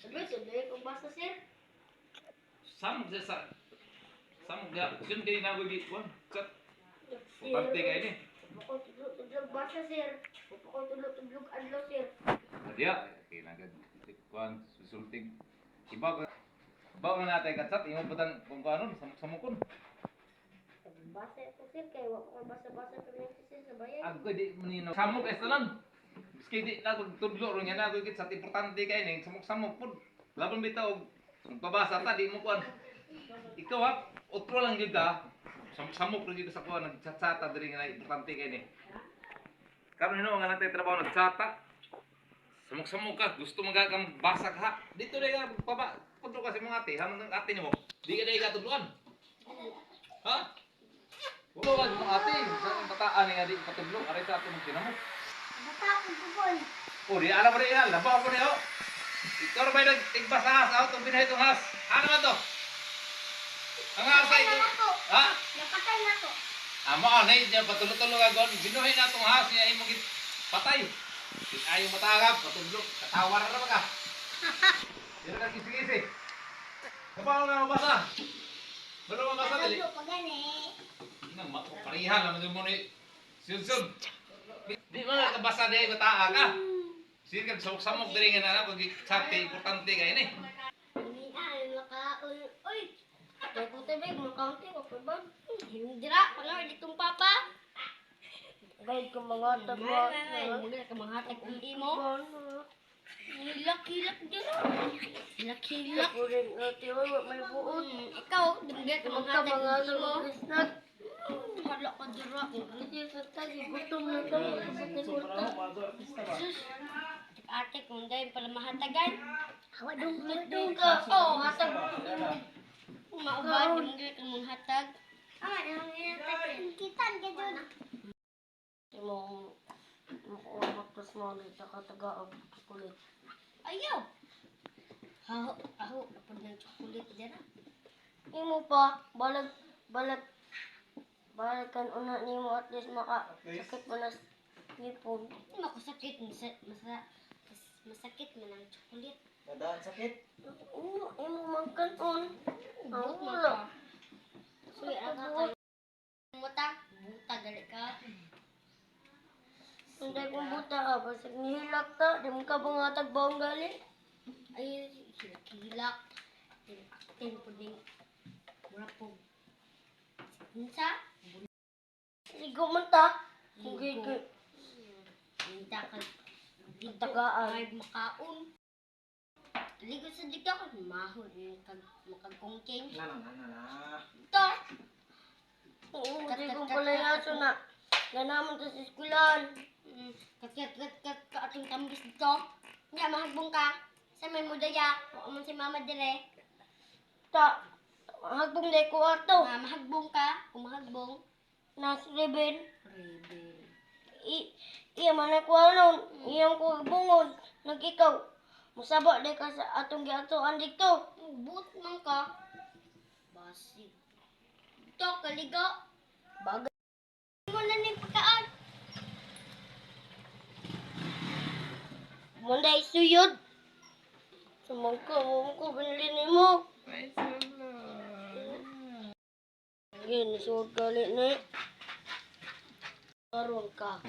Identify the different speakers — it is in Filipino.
Speaker 1: Tuloy kung basta sir.
Speaker 2: Samog sa samog ya. Sun kay na gogi kon. Kat. Pante kay ni.
Speaker 1: Ako tulog basta sir. Ako tulog adlaw sir.
Speaker 2: Dia kinagad kon susultig. Iba ba nga natin katsat imo butan kung kanon samukon.
Speaker 1: Basa ko sir kay wa ko basa-basa permente sir sa bayan.
Speaker 2: Agko di manino. Samok es tanan. Biski di na tudlo ro nga na gugit sa importante kay ning samok-samok pud. Laban bitaw pabasa ta di mo kuan. Ikaw ha, otro lang gyud ka. Samok ro gyud sa kuan nagchat-chata diri nga importante kay ni. Karon hino nga natay trabaho nagchata. Samok-samok ka, gusto magagam basa ka ha. Dito dai ka paba pudlo ka sa mga ate, hamon ng ate nimo. Di ka dai ka tudloan. Ha? Buwan mo ate, sa bataan nga di patudlo, aray sa ato mong kinamok.
Speaker 1: Bata ko bukol.
Speaker 2: Oh, di alam mo rin yan, labaw ko niyo. Ikaw na ba yung nagtigbas sa has, out, binay itong has. Ano naman to? Ang has ay ito. Ha?
Speaker 1: Napatay na to.
Speaker 2: Amo, nay, diyan patulo-tulo ka gon. Binuhin na itong has, niya imong patay. Ayaw matagap, patudlo. Katawar na naman ka. Dito ka kisi-kisi. Kapaano na mabasa? Baru mabasa dali.
Speaker 1: Ano pa gani?
Speaker 2: Nang parihan naman mo ni Sion. Di man kabasa day bataa ka. Sige kag samok diri nga na pag sakti importante kay ni.
Speaker 1: Ini ay makaon. Oy. Kay ko tebig mo kaunti ko pa. Hindra pala ditong papa. Bayad ko mga tagwa. Mga ka mga hatag uli mo. Hilak-hilak dyan. Hilak-hilak. Purin ate oy wa may buot. Ikaw dugay ka mga hatag uli mo. Hala ka dira. Hindi sa tagi gutom na to. Sus. Ate kung dahil pala mahatagan. Hawa dong ka. Oh, hatag. Maubad yung gila ka mong hatag. Yung kitan ka doon. Makuha maktas mo ulit sa katagaog kulit. Ayaw. Aho. Napag ng chocolate dyan ah. Imo pa. Balakan una ni mo at least makasakit mo na lipon. Hindi makasakit. Masakit man ang chocolate.
Speaker 3: Nadaan sakit.
Speaker 1: Oo, imo magkanon. Ang wala. Suy, ang kakay. Buta gali ka. Hindi kong buta ka. Basag nihilak ka. Di mo ka bangatag bawang gali. Ay, hilak. Tin po din. Burapog. Minsa? Ligo man ta. Ligo. Minta ka. Tagaan. Ay, makaon. Ligo sa dika ka. Mahon. Makagkongking.
Speaker 3: Na.
Speaker 1: Ito. Hindi kong palayaso na. Ganaman to sa eskulan. Kat ka ating tambis dito. Hindi, mahagbong ka. Sa may mudaya. O man si mama dire. Ta. Mahagbong day ko ato. Mahagbong ka. Kung mahagbong. Nasa Reben. Iya man ako anon. Iyang ko bungon. Nag-ikaw. Musaba day ka sa atong giatoan dito. But man ka. Basi. Ito, kaliga. Bagay. Mo na ni pagkaan. Munday suyod. Sumangka mo ko binili ni mo. Yan, nasuwag gali na eh. Karoon ka.